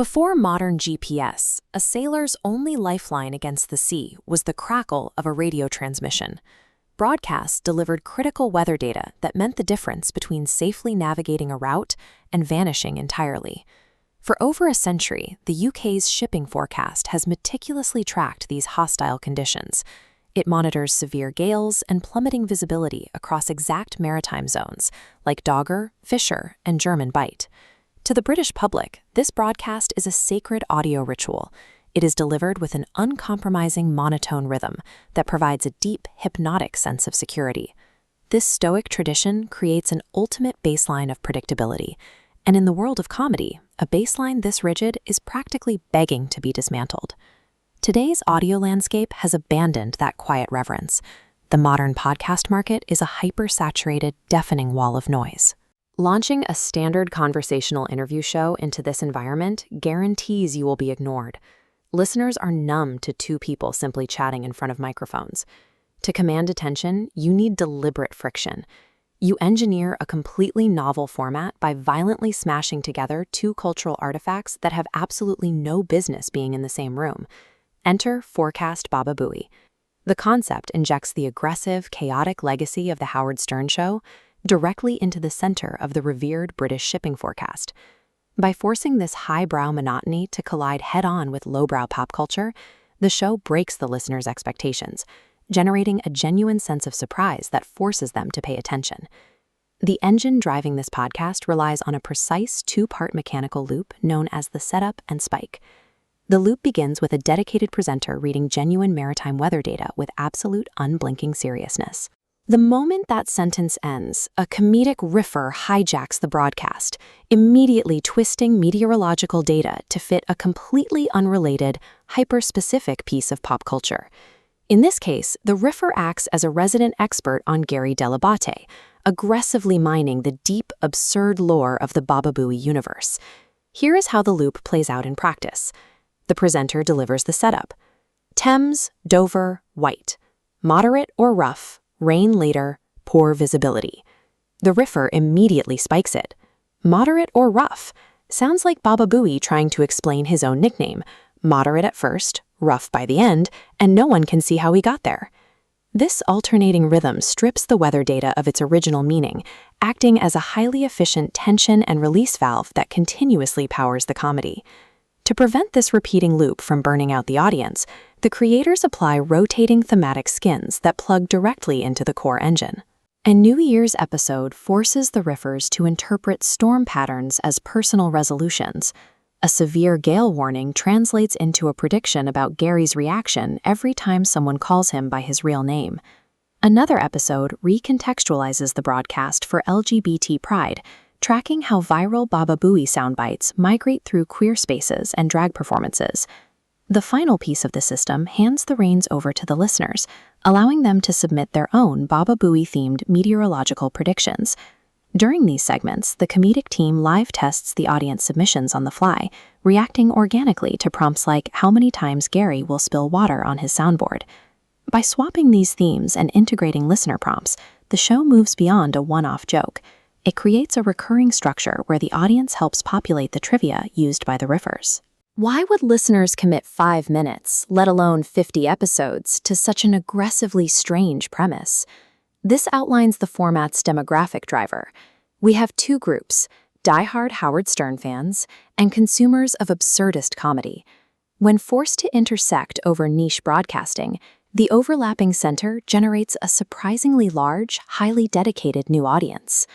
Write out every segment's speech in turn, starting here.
Before modern GPS, a sailor's only lifeline against the sea was the crackle of a radio transmission. Broadcasts delivered critical weather data that meant the difference between safely navigating a route and vanishing entirely. For over a century, the UK's shipping forecast has meticulously tracked these hostile conditions. It monitors severe gales and plummeting visibility across exact maritime zones, like Dogger, Fisher, and German Bight. To the British public, this broadcast is a sacred audio ritual. It is delivered with an uncompromising monotone rhythm that provides a deep, hypnotic sense of security. This stoic tradition creates an ultimate baseline of predictability, and in the world of comedy, a baseline this rigid is practically begging to be dismantled. Today's audio landscape has abandoned that quiet reverence. The modern podcast market is a hyper-saturated, deafening wall of noise. Launching a standard conversational interview show into this environment guarantees you will be ignored. Listeners are numb to two people simply chatting in front of microphones. To command attention, you need deliberate friction. You engineer a completely novel format by violently smashing together two cultural artifacts that have absolutely no business being in the same room. Enter Forecast Baba Booey. The concept injects the aggressive, chaotic legacy of The Howard Stern Show directly into the center of the revered British shipping forecast. By forcing this highbrow monotony to collide head-on with lowbrow pop culture, the show breaks the listener's expectations, generating a genuine sense of surprise that forces them to pay attention. The engine driving this podcast relies on a precise two-part mechanical loop known as the setup and spike. The loop begins with a dedicated presenter reading genuine maritime weather data with absolute unblinking seriousness. The moment that sentence ends, a comedic riffer hijacks the broadcast, immediately twisting meteorological data to fit a completely unrelated, hyper-specific piece of pop culture. In this case, the riffer acts as a resident expert on Gary Dell'Abate, aggressively mining the deep, absurd lore of the Baba Booey universe. Here is how the loop plays out in practice. The presenter delivers the setup. Thames, Dover, white. Moderate or rough. Rain later, poor visibility. The riffer immediately spikes it. Moderate or rough? Sounds like Baba Booey trying to explain his own nickname. Moderate at first, rough by the end, and no one can see how he got there. This alternating rhythm strips the weather data of its original meaning, acting as a highly efficient tension and release valve that continuously powers the comedy. To prevent this repeating loop from burning out the audience, the creators apply rotating thematic skins that plug directly into the core engine. A New Year's episode forces the riffers to interpret storm patterns as personal resolutions. A severe gale warning translates into a prediction about Gary's reaction every time someone calls him by his real name. Another episode recontextualizes the broadcast for LGBT pride, tracking how viral Baba Booey soundbites migrate through queer spaces and drag performances. The final piece of the system hands the reins over to the listeners, allowing them to submit their own Baba Booey-themed meteorological predictions. During these segments, the comedic team live tests the audience submissions on the fly, reacting organically to prompts like how many times Gary will spill water on his soundboard. By swapping these themes and integrating listener prompts, the show moves beyond a one-off joke. It creates a recurring structure where the audience helps populate the trivia used by the riffers. Why would listeners commit 5 minutes, let alone 50 episodes, to such an aggressively strange premise? This outlines the format's demographic driver. We have two groups, diehard Howard Stern fans and consumers of absurdist comedy. When forced to intersect over niche broadcasting, the overlapping center generates a surprisingly large, highly dedicated new audience.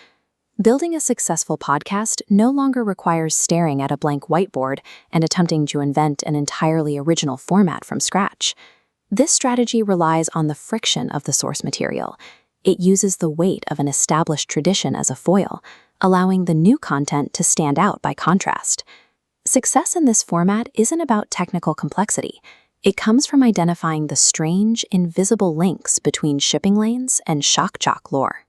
Building a successful podcast no longer requires staring at a blank whiteboard and attempting to invent an entirely original format from scratch. This strategy relies on the friction of the source material. It uses the weight of an established tradition as a foil, allowing the new content to stand out by contrast. Success in this format isn't about technical complexity. It comes from identifying the strange, invisible links between shipping lanes and shock jock lore.